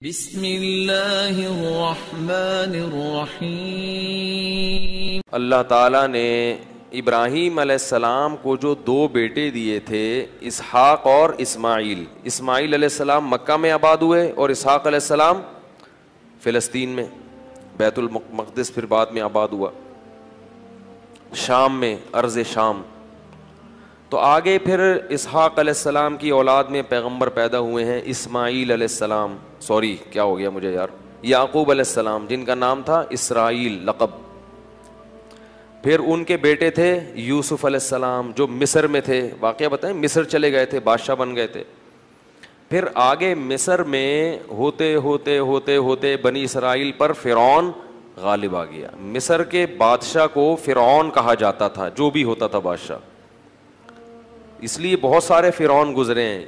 بسم اللہ الرحمن الرحیم۔ اللہ تعالیٰ نے ابراہیم علیہ السلام کو جو دو بیٹے دیے تھے، اسحاق اور اسماعیل علیہ السلام مکہ میں آباد ہوئے اور اسحاق علیہ السلام فلسطین میں، بیت المقدس پھر بعد میں آباد ہوا، شام میں، ارض شام۔ تو آگے پھر اسحاق علیہ السلام کی اولاد میں پیغمبر پیدا ہوئے ہیں، اسماعیل علیہ السلام، کیا ہو گیا مجھے یار، یعقوب علیہ السلام جن کا نام تھا اسرائیل لقب۔ پھر ان کے بیٹے تھے یوسف علیہ السلام جو مصر میں تھے، واقعہ بتائیں، مصر چلے گئے تھے، بادشاہ بن گئے تھے۔ پھر آگے مصر میں ہوتے ہوتے ہوتے ہوتے بنی اسرائیل پر فرعون غالب آ گیا۔ مصر کے بادشاہ کو فرعون کہا جاتا تھا، جو بھی ہوتا تھا بادشاہ، اس لیے بہت سارے فرعون گزرے ہیں،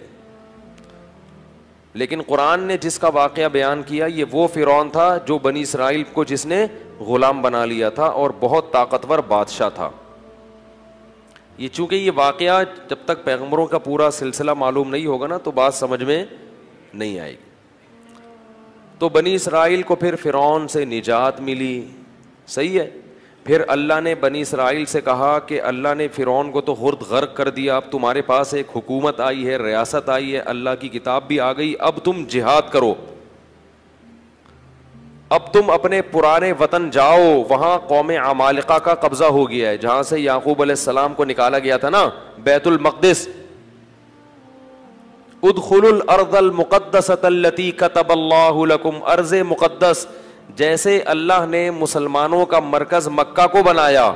لیکن قرآن نے جس کا واقعہ بیان کیا یہ وہ فرعون تھا جو بنی اسرائیل کو جس نے غلام بنا لیا تھا اور بہت طاقتور بادشاہ تھا۔ یہ چونکہ یہ واقعہ جب تک پیغمبروں کا پورا سلسلہ معلوم نہیں ہوگا نا تو بات سمجھ میں نہیں آئے گی۔ تو بنی اسرائیل کو پھر فرعون سے نجات ملی، صحیح ہے۔ پھر اللہ نے بنی اسرائیل سے کہا کہ اللہ نے فرعون کو تو خرد غرق کر دیا، اب تمہارے پاس ایک حکومت آئی ہے، ریاست آئی ہے، اللہ کی کتاب بھی آ گئی، اب تم جہاد کرو، اب تم اپنے پرانے وطن جاؤ۔ وہاں قوم عمالقہ کا قبضہ ہو گیا ہے، جہاں سے یعقوب علیہ السلام کو نکالا گیا تھا نا، بیت المقدس۔ ادخلوا الارض المقدسۃ التی کتب اللہ لکم، ارض مقدس، جیسے اللہ نے مسلمانوں کا مرکز مکہ کو بنایا،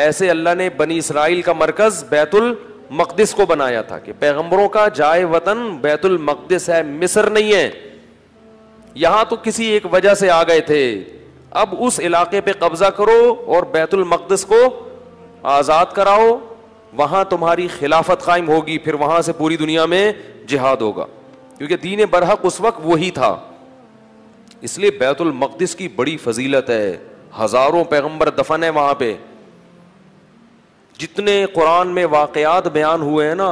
ایسے اللہ نے بنی اسرائیل کا مرکز بیت المقدس کو بنایا تھا کہ پیغمبروں کا جائے وطن بیت المقدس ہے، مصر نہیں ہے۔ یہاں تو کسی ایک وجہ سے آ گئے تھے، اب اس علاقے پہ قبضہ کرو اور بیت المقدس کو آزاد کراؤ، وہاں تمہاری خلافت قائم ہوگی، پھر وہاں سے پوری دنیا میں جہاد ہوگا، کیونکہ دین برحق اس وقت وہی تھا۔ اس لیے بیت المقدس کی بڑی فضیلت ہے، ہزاروں پیغمبر دفن ہیں وہاں پہ۔ جتنے قرآن میں واقعات بیان ہوئے ہیں نا،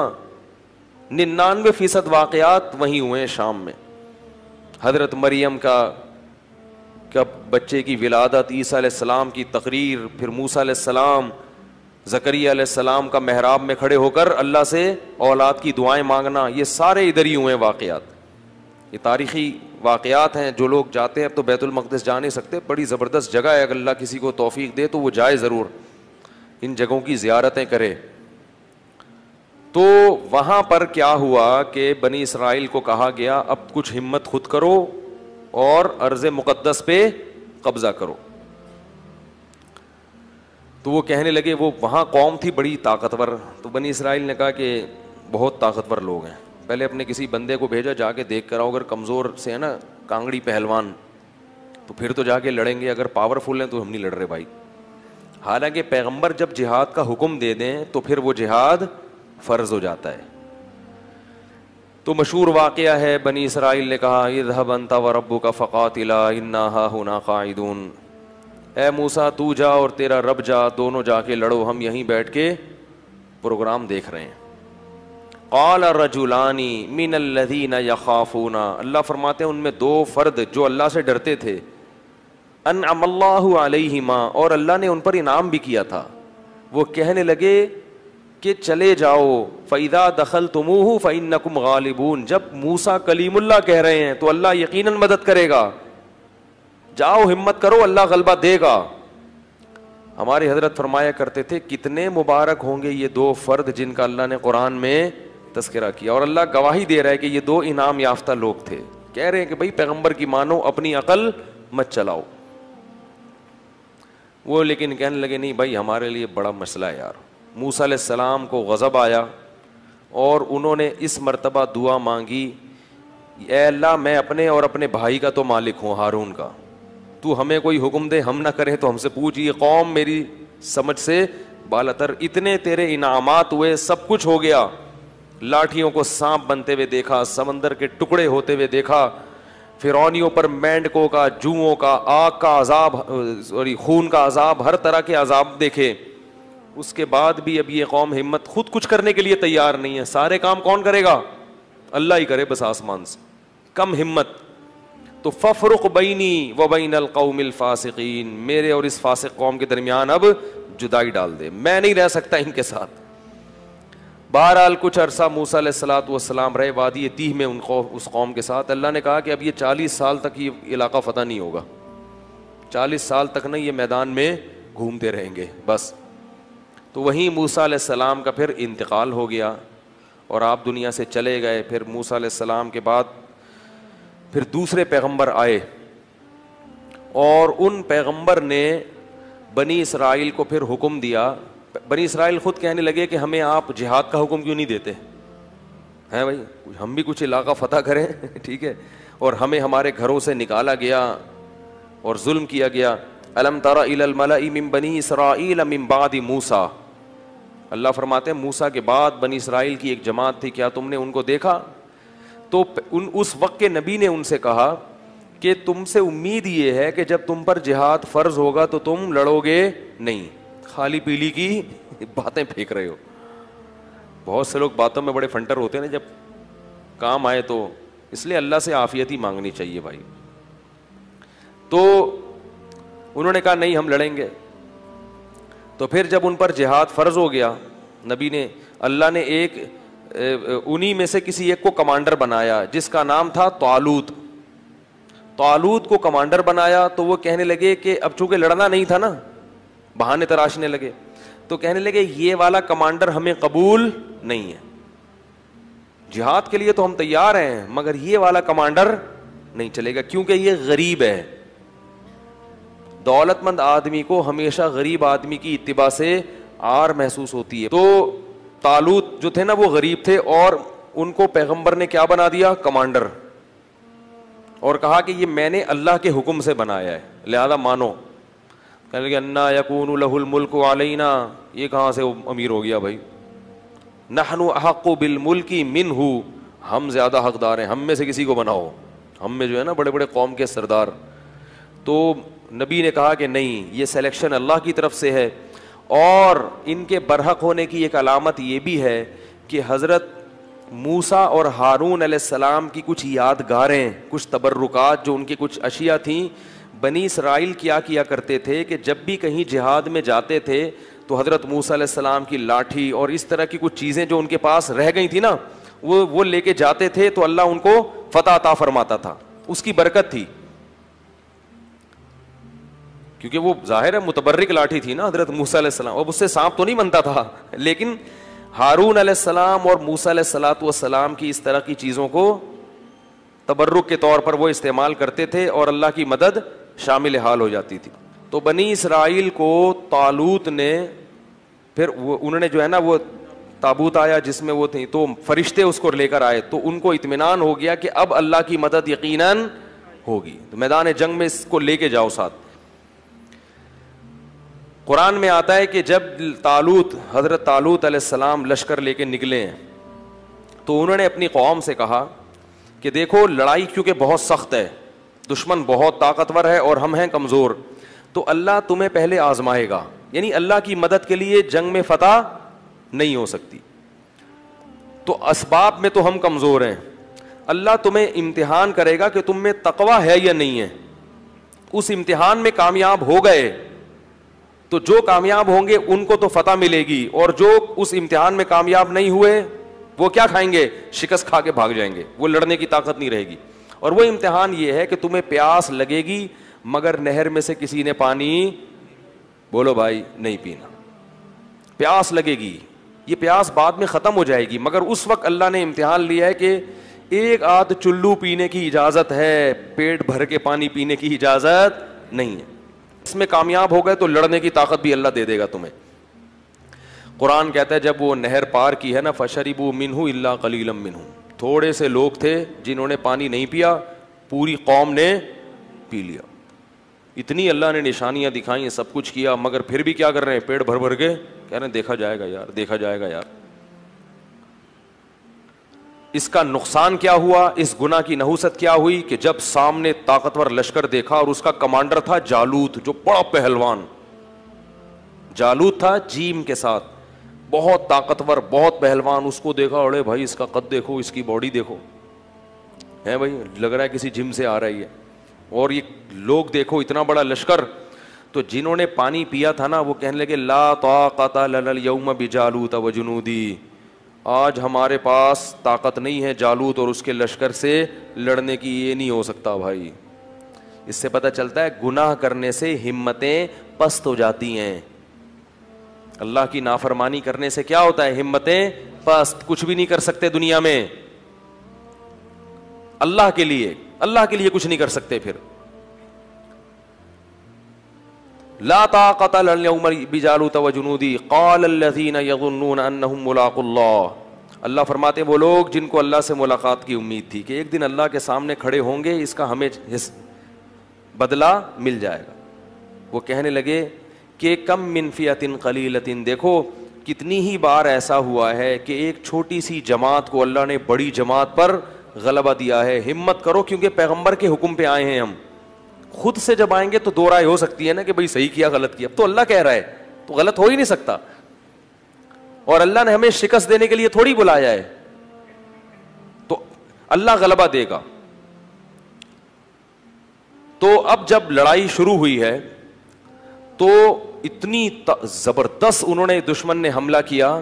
99% واقعات وہیں ہوئے ہیں، شام میں۔ حضرت مریم کا بچے کی ولادت، عیسیٰ علیہ السلام کی تقریر، پھر موسیٰ علیہ السلام، زکریا علیہ السلام کا محراب میں کھڑے ہو کر اللہ سے اولاد کی دعائیں مانگنا، یہ سارے ادھر ہی ہوئے ہیں واقعات۔ یہ تاریخی واقعات ہیں، جو لوگ جاتے ہیں، اب تو بیت المقدس جا نہیں سکتے، بڑی زبردست جگہ ہے، اگر اللہ کسی کو توفیق دے تو وہ جائے ضرور، ان جگہوں کی زیارتیں کرے۔ تو وہاں پر کیا ہوا کہ بنی اسرائیل کو کہا گیا اب کچھ ہمت خود کرو اور ارض مقدس پہ قبضہ کرو۔ تو وہ کہنے لگے، وہ وہاں قوم تھی بڑی طاقتور، تو بنی اسرائیل نے کہا کہ بہت طاقتور لوگ ہیں، پہلے اپنے کسی بندے کو بھیجا، جا کے دیکھ کر آؤ، اگر کمزور سے ہے نا، کانگڑی پہلوان، تو پھر تو جا کے لڑیں گے، اگر پاورفل ہیں تو ہم نہیں لڑ رہے بھائی۔ حالانکہ پیغمبر جب جہاد کا حکم دے دیں تو پھر وہ جہاد فرض ہو جاتا ہے۔ تو مشہور واقعہ ہے، بنی اسرائیل نے کہا اذهب انت وربك فقاتلا انا هاهنا قاعدون، اے موسیٰ تو جا اور تیرا رب جا، دونوں جا کے لڑو، ہم یہیں بیٹھ کے پروگرام دیکھ رہے ہیں۔ قال رجلان من الذین یخافون، اللہ فرماتے ہیں ان میں دو فرد جو اللہ سے ڈرتے تھے، انعم اللہ علیہما، اور اللہ نے ان پر انعام بھی کیا تھا، وہ کہنے لگے کہ چلے جاؤ، فَإِذَا دَخَلْتُمُوهُ فَإِنَّكُمْ غَالِبُونَ، جب موسیٰ کلیم اللہ کہہ رہے ہیں تو اللہ یقیناً مدد کرے گا، جاؤ ہمت کرو، اللہ غلبہ دے گا۔ ہمارے حضرت فرمایا کرتے تھے کتنے مبارک ہوں گے یہ دو فرد جن کا اللہ نے قرآن میں تذکرہ کیا، اور اللہ گواہی دے رہا ہے کہ یہ دو انعام یافتہ لوگ تھے، کہہ رہے ہیں کہ بھائی پیغمبر کی مانو، اپنی عقل مت چلاؤ۔ وہ لیکن کہنے لگے نہیں بھائی ہمارے لیے بڑا مسئلہ ہے یار۔ موسیٰ علیہ السلام کو غضب آیا اور انہوں نے اس مرتبہ دعا مانگی، اے اللہ میں اپنے اور اپنے بھائی کا تو مالک ہوں، ہارون کا، تو ہمیں کوئی حکم دے، ہم نہ کریں تو ہم سے پوچھ، یہ قوم میری سمجھ سے بالاتر، اتنے تیرے انعامات ہوئے، سب کچھ ہو گیا، لاٹھیوں کو سانپ بنتے ہوئے دیکھا، سمندر کے ٹکڑے ہوتے ہوئے دیکھا، فرعونیوں پر مینڈکوں کا، جوؤں کا، آگ کا عذاب، خون کا عذاب، ہر طرح کے عذاب دیکھے، اس کے بعد بھی اب یہ قوم ہمت خود کچھ کرنے کے لیے تیار نہیں ہے، سارے کام کون کرے گا؟ اللہ ہی کرے بس آسمان سے، کم ہمت۔ تو ففرق بینی و بین القوم الفاسقین، میرے اور اس فاسق قوم کے درمیان اب جدائی ڈال دے، میں نہیں رہ سکتا ان کے ساتھ۔ بہرحال کچھ عرصہ موسیٰ علیہ الصلوۃ والسلام رہے وادی تیہ میں اس قوم کے ساتھ۔ اللہ نے کہا کہ اب یہ 40 سال تک یہ علاقہ فتح نہیں ہوگا، 40 سال تک نہیں، یہ میدان میں گھومتے رہیں گے بس۔ تو وہیں موسیٰ علیہ السلام کا پھر انتقال ہو گیا اور آپ دنیا سے چلے گئے۔ پھر موسیٰ علیہ السلام کے بعد پھر دوسرے پیغمبر آئے، اور ان پیغمبر نے بنی اسرائیل کو پھر حکم دیا۔ بنی اسرائیل خود کہنے لگے کہ ہمیں آپ جہاد کا حکم کیوں نہیں دیتے ہیں بھائی، ہم بھی کچھ علاقہ فتح کریں ٹھیک ہے، اور ہمیں ہمارے گھروں سے نکالا گیا اور ظلم کیا گیا۔ الم تر الی الملأ من بنی اسرائیل من بعد موسیٰ، اللہ فرماتے ہیں موسیٰ کے بعد بنی اسرائیل کی ایک جماعت تھی، کیا تم نے ان کو دیکھا؟ تو اس وقت کے نبی نے ان سے کہا کہ تم سے امید یہ ہے کہ جب تم پر جہاد فرض ہوگا تو تم لڑو گے نہیں، خالی پیلی کی باتیں پھینک رہے ہو۔ بہت سے لوگ باتوں میں بڑے فنٹر ہوتے ہیں نا، جب کام آئے تو اس لیے اللہ سے عافیت ہی مانگنی چاہیے بھائی۔ تو انہوں نے کہا نہیں ہم لڑیں گے۔ تو پھر جب ان پر جہاد فرض ہو گیا، نبی نے، اللہ نے ایک انہی میں سے کسی ایک کو کمانڈر بنایا جس کا نام تھا طالوت۔ طالوت کو کمانڈر بنایا تو وہ کہنے لگے کہ اب چونکہ لڑنا نہیں تھا نا، بہانے تراشنے لگے، تو کہنے لگے یہ والا کمانڈر ہمیں قبول نہیں ہے، جہاد کے لیے تو ہم تیار ہیں مگر یہ والا کمانڈر نہیں چلے گا کیونکہ یہ غریب ہے۔ دولت مند آدمی کو ہمیشہ غریب آدمی کی اتباع سے عار محسوس ہوتی ہے۔ تو طالوت جو تھے نا وہ غریب تھے، اور ان کو پیغمبر نے کیا بنا دیا؟ کمانڈر، اور کہا کہ یہ میں نے اللہ کے حکم سے بنایا ہے لہذا مانو۔ کہنے لگے انا یکون لہ الملک علینا، یہ کہاں سے امیر ہو گیا بھائی؟ نحن احق بالملک منہ، ہم زیادہ حقدار ہیں، ہم میں سے کسی کو بناؤ، ہم میں جو ہے نا بڑے بڑے قوم کے سردار۔ تو نبی نے کہا کہ نہیں، یہ سلیکشن اللہ کی طرف سے ہے، اور ان کے برحق ہونے کی ایک علامت یہ بھی ہے کہ حضرت موسیٰ اور ہارون علیہ السلام کی کچھ یادگاریں، کچھ تبرکات، جو ان کی کچھ اشیاء تھیں۔ بنی اسرائیل کیا کرتے تھے کہ جب بھی کہیں جہاد میں جاتے تھے تو حضرت موسیٰ علیہ السلام کی لاٹھی اور اس طرح کی کچھ چیزیں جو ان کے پاس رہ گئی تھی نا، وہ لے کے جاتے تھے تو اللہ ان کو فتح عطا فرماتا تھا، اس کی برکت تھی، کیونکہ وہ ظاہر ہے متبرک لاٹھی تھی نا حضرت موسیٰ علیہ السلام، اب اس سے سانپ تو نہیں بنتا تھا، لیکن ہارون علیہ السلام اور موسیٰ علیہ السلام کی اس طرح کی چیزوں کو تبرک کے طور پر وہ استعمال کرتے تھے اور اللہ کی مدد شامل حال ہو جاتی تھی۔ تو بنی اسرائیل کو طالوت نے پھر انہوں نے جو ہے نا وہ تابوت آیا جس میں وہ تھی، تو فرشتے اس کو لے کر آئے، تو ان کو اطمینان ہو گیا کہ اب اللہ کی مدد یقیناً ہوگی، تو میدان جنگ میں اس کو لے کے جاؤ ساتھ۔ قرآن میں آتا ہے کہ جب حضرت طالوت علیہ السلام لشکر لے کے نکلے ہیں تو انہوں نے اپنی قوم سے کہا کہ دیکھو لڑائی کیونکہ بہت سخت ہے، دشمن بہت طاقتور ہے اور ہم ہیں کمزور، تو اللہ تمہیں پہلے آزمائے گا، یعنی اللہ کی مدد کے لیے جنگ میں فتح نہیں ہو سکتی، تو اسباب میں تو ہم کمزور ہیں، اللہ تمہیں امتحان کرے گا کہ تم میں تقوی ہے یا نہیں ہے، اس امتحان میں کامیاب ہو گئے تو جو کامیاب ہوں گے ان کو تو فتح ملے گی، اور جو اس امتحان میں کامیاب نہیں ہوئے وہ کیا کھائیں گے؟ شکست کھا کے بھاگ جائیں گے، وہ لڑنے کی طاقت نہیں رہے گی۔ اور وہ امتحان یہ ہے کہ تمہیں پیاس لگے گی مگر نہر میں سے کسی نے پانی بولو بھائی نہیں پینا، پیاس لگے گی، یہ پیاس بعد میں ختم ہو جائے گی، مگر اس وقت اللہ نے امتحان لیا ہے کہ ایک آدھ چلو پینے کی اجازت ہے، پیٹ بھر کے پانی پینے کی اجازت نہیں ہے، اس میں کامیاب ہو گئے تو لڑنے کی طاقت بھی اللہ دے دے گا تمہیں۔ قرآن کہتا ہے جب وہ نہر پار کی ہے نا، فشربوا منہ الا قلیلا منہ، تھوڑے سے لوگ تھے جنہوں نے پانی نہیں پیا، پوری قوم نے پی لیا، اتنی اللہ نے نشانیاں دکھائیں، سب کچھ کیا، مگر پھر بھی کیا کر رہے ہیں؟ پیٹ بھر بھر کے کہہ رہے ہیں دیکھا جائے گا یار، دیکھا جائے گا یار۔ اس کا نقصان کیا ہوا، اس گناہ کی نحوست کیا ہوئی کہ جب سامنے طاقتور لشکر دیکھا اور اس کا کمانڈر تھا جالوت، جو بڑا پہلوان جالوت تھا جیم کے ساتھ، بہت طاقتور بہت پہلوان، اس کو دیکھا اڑے بھائی اس کا قد دیکھو، اس کی باڈی دیکھو، ہے بھائی لگ رہا ہے کسی جم سے آ رہی ہے، اور یہ لوگ دیکھو اتنا بڑا لشکر. تو جنہوں نے پانی پیا تھا نا وہ کہنے لگے لا طاقت لنا اليوم بجالوت وجنودی, آج ہمارے پاس طاقت نہیں ہے جالوت اور اس کے لشکر سے لڑنے کی, یہ نہیں ہو سکتا بھائی. اس سے پتہ چلتا ہے گناہ کرنے سے ہمتیں پست ہو جاتی ہیں. اللہ کی نافرمانی کرنے سے کیا ہوتا ہے؟ ہمتیں پست, کچھ بھی نہیں کر سکتے دنیا میں. اللہ کے لیے کچھ نہیں کر سکتے. پھر لا طاقت لنا اليوم بجالوت وجنودی قال الذين يظنون انهم ملاقو اللہ. اللہ فرماتے ہیں وہ لوگ جن کو اللہ سے ملاقات کی امید تھی کہ ایک دن اللہ کے سامنے کھڑے ہوں گے, اس کا ہمیں بدلہ مل جائے گا, وہ کہنے لگے کہ کم من فئۃ قلیلۃ, دیکھو کتنی ہی بار ایسا ہوا ہے کہ ایک چھوٹی سی جماعت کو اللہ نے بڑی جماعت پر غلبہ دیا ہے. ہمت کرو کیونکہ پیغمبر کے حکم پہ آئے ہیں ہم. خود سے جب آئیں گے تو دو رائے ہو سکتی ہے نا کہ بھئی صحیح کیا غلط کیا, اب تو اللہ کہہ رہا ہے تو غلط ہو ہی نہیں سکتا. اور اللہ نے ہمیں شکست دینے کے لیے تھوڑی بلایا ہے, تو اللہ غلبہ دے گا. تو اب جب لڑائی شروع ہوئی ہے تو اتنی زبردست انہوں نے دشمن نے حملہ کیا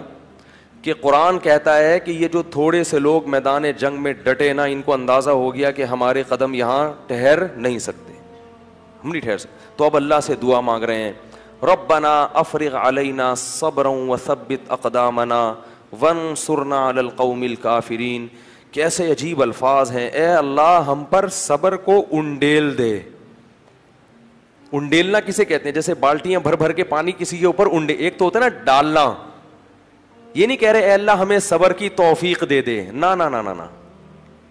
کہ قرآن کہتا ہے کہ یہ جو تھوڑے سے لوگ میدان جنگ میں ڈٹے نا, ان کو اندازہ ہو گیا کہ ہمارے قدم یہاں ٹھہر نہیں سکتے, ہم نہیں ٹھہر سکتے. تو اب اللہ سے دعا مانگ رہے ہیں ربنا افرغ علینا صبرا وثبت اقدامنا وانصرنا علی القوم الکافرین. کیسے عجیب الفاظ ہیں, اے اللہ ہم پر صبر کو انڈیل دے. انڈیلنا کسے کہتے ہیں؟ جیسے بالٹیاں بھر بھر کے پانی کسی کے اوپر انڈے, ایک تو ہوتا ہے نا ڈالنا, یہ نہیں کہہ رہے اے اللہ ہمیں صبر کی توفیق دے دے, نا نا نا نا,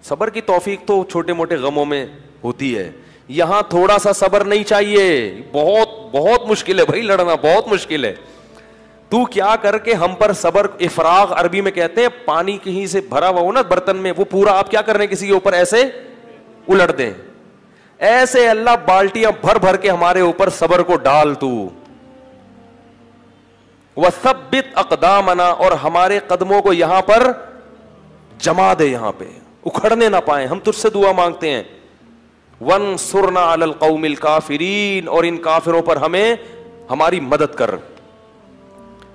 صبر کی توفیق تو چھوٹے موٹے غموں میں ہوتی ہے. یہاں تھوڑا سا صبر نہیں چاہیے, بہت بہت مشکل ہے بھائی, لڑنا بہت مشکل ہے. تو کیا کر کے ہم پر صبر, افراغ عربی میں کہتے ہیں پانی کہیں سے بھرا ہوا ہو نا برتن میں, وہ پورا آپ کیا کر رہے ہیں کسی کے اوپر ایسے الٹ دیں, ایسے اللہ بالٹیاں بھر بھر کے ہمارے اوپر صبر کو ڈال تو. وثبت اقدامنا, اور ہمارے قدموں کو یہاں پر جما دے, یہاں پہ اکھڑنے نہ پائیں. ہم تجھ سے دعا مانگتے ہیں وانصرنا علی القوم الکافرین, اور ان کافروں پر ہمیں ہماری مدد کر.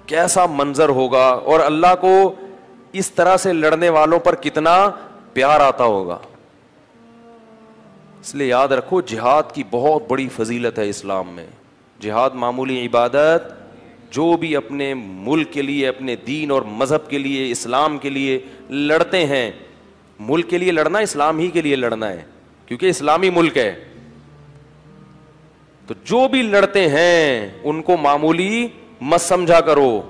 کیسا منظر ہوگا, اور اللہ کو اس طرح سے لڑنے والوں پر کتنا پیار آتا ہوگا. اس لیے یاد رکھو جہاد کی بہت بڑی فضیلت ہے اسلام میں. جہاد معمولی عبادت, جو بھی اپنے ملک کے لیے, اپنے دین اور مذہب کے لیے, اسلام کے لیے لڑتے ہیں, ملک کے لیے لڑنا اسلام ہی کے لیے لڑنا ہے کیونکہ اسلامی ملک ہے, تو جو بھی لڑتے ہیں ان کو معمولی مت سمجھا کرو.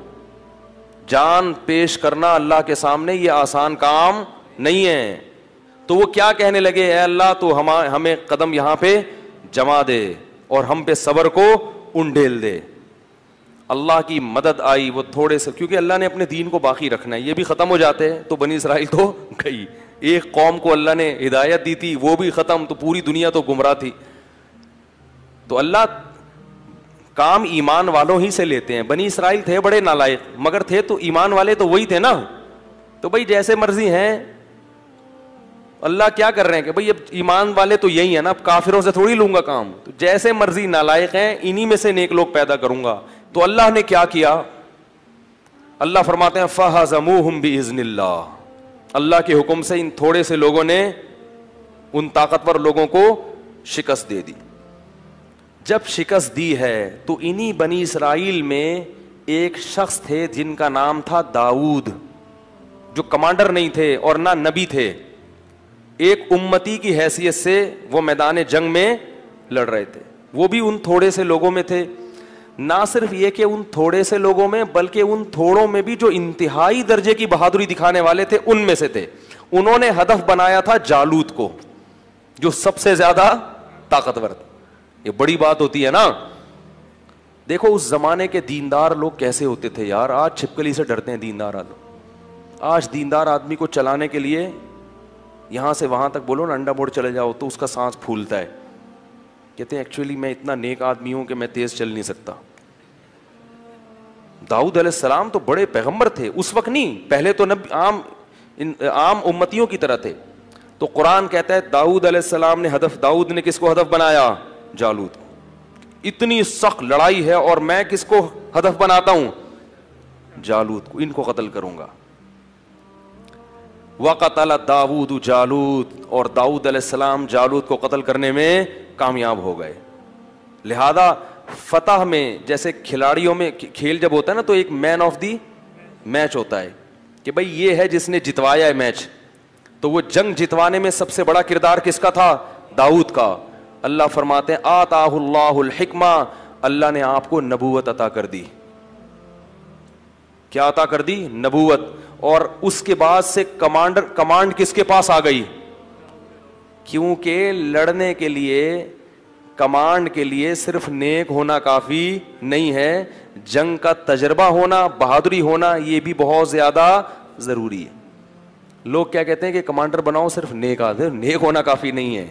جان پیش کرنا اللہ کے سامنے یہ آسان کام نہیں ہے. تو وہ کیا کہنے لگے, اے اللہ تو ہمیں قدم یہاں پہ جما دے اور ہم پہ صبر کو انڈیل دے. اللہ کی مدد آئی, وہ تھوڑے سے, کیونکہ اللہ نے اپنے دین کو باقی رکھنا ہے, یہ بھی ختم ہو جاتے ہیں تو بنی اسرائیل تو گئی. ایک قوم کو اللہ نے ہدایت دی تھی, وہ بھی ختم, تو پوری دنیا تو گمراہ تھی. تو اللہ کام ایمان والوں ہی سے لیتے ہیں. بنی اسرائیل تھے بڑے نالائق, مگر تھے تو ایمان والے تو وہی تھے نا. تو بھائی جیسے مرضی ہیں, اللہ کیا کر رہے ہیں کہ بھائی اب ایمان والے تو یہی ہیں نا, اب کافروں سے تھوڑی لوں گا کام, تو جیسے مرضی نالائق ہیں انہی میں سے نیک لوگ پیدا کروں گا. تو اللہ نے کیا کیا, اللہ فرماتے ہیں فَهَزَمُوهُمْ بِإِذْنِ اللَّهِ, اللہ کے حکم سے ان تھوڑے سے لوگوں نے ان طاقتور لوگوں کو شکست دے دی. جب شکست دی ہے تو انہی بنی اسرائیل میں ایک شخص تھے جن کا نام تھا داؤد, جو کمانڈر نہیں تھے اور نہ نبی تھے, ایک امتی کی حیثیت سے وہ میدان جنگ میں لڑ رہے تھے. وہ بھی ان تھوڑے سے لوگوں میں تھے. نہ صرف یہ کہ ان تھوڑے سے لوگوں میں, بلکہ ان تھوڑوں میں بھی جو انتہائی درجے کی بہادری دکھانے والے تھے ان میں سے تھے. انہوں نے ہدف بنایا تھا جالوت کو, جو سب سے زیادہ طاقتور تھا. یہ بڑی بات ہوتی ہے نا. دیکھو اس زمانے کے دیندار لوگ کیسے ہوتے تھے یار. آج چھپکلی سے ڈرتے ہیں دیندار لوگ. آج دیندار آدمی کو چلانے کے لیے یہاں سے وہاں تک بولو نا انڈا موڑ چلے جاؤ تو اس کا سانس پھولتا ہے. کہتے ہیں ایکچولی میں اتنا نیک آدمی ہوں کہ میں تیز چل نہیں سکتا. داؤد علیہ السلام تو بڑے پیغمبر تھے اس وقت, نہیں پہلے تو عام امتیوں کی طرح تھے. تو قرآن کہتا ہے داؤد علیہ السلام نے داؤد نے کس کو ہدف بنایا؟ جالوت کو. اتنی سخت لڑائی ہے اور میں کس کو ہدف بناتا ہوں؟ جالوت کو. ان کو قتل کروں گا. وقتل داؤد جالوت, اور داؤد علیہ السلام جالوت کو قتل کرنے میں کامیاب ہو گئے. لہذا فتح میں جیسے کھلاڑیوں میں کھیل جب ہوتا ہے نا تو ایک مین آف دی میچ ہوتا ہے کہ بھئی یہ ہے جس نے جتوایا ہے میچ. تو وہ جنگ جتوانے میں سب سے بڑا کردار کس کا تھا؟ داؤد کا. اللہ فرماتے ہیں آتاہ اللہ الحکمہ, اللہ نے آپ کو نبوت عطا کر دی. کیا عطا کر دی؟ نبوت. اور اس کے بعد سے کمانڈ کس کے پاس آ گئی؟ کیونکہ لڑنے کے لیے, کمانڈ کے لیے صرف نیک ہونا کافی نہیں ہے, جنگ کا تجربہ ہونا, بہادری ہونا, یہ بھی بہت زیادہ ضروری ہے. لوگ کیا کہتے ہیں کہ کمانڈر بناؤ صرف نیک آدمی, نیک ہونا کافی نہیں ہے.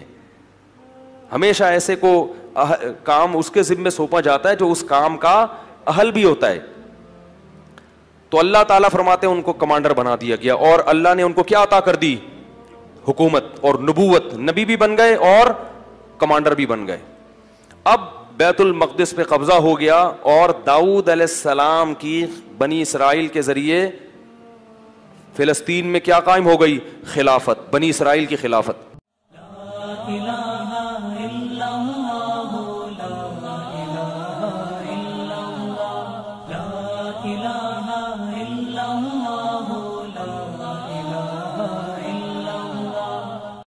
ہمیشہ ایسے کو کام اس کے ذمہ سونپا جاتا ہے جو اس کام کا اہل بھی ہوتا ہے. تو اللہ تعالیٰ فرماتے ہیں ان کو کمانڈر بنا دیا گیا, اور اللہ نے ان کو کیا عطا کر دی؟ حکومت اور نبوت. نبی بھی بن گئے اور کمانڈر بھی بن گئے. اب بیت المقدس پہ قبضہ ہو گیا, اور داؤد علیہ السلام کی بنی اسرائیل کے ذریعے فلسطین میں کیا قائم ہو گئی؟ خلافت, بنی اسرائیل کی خلافت.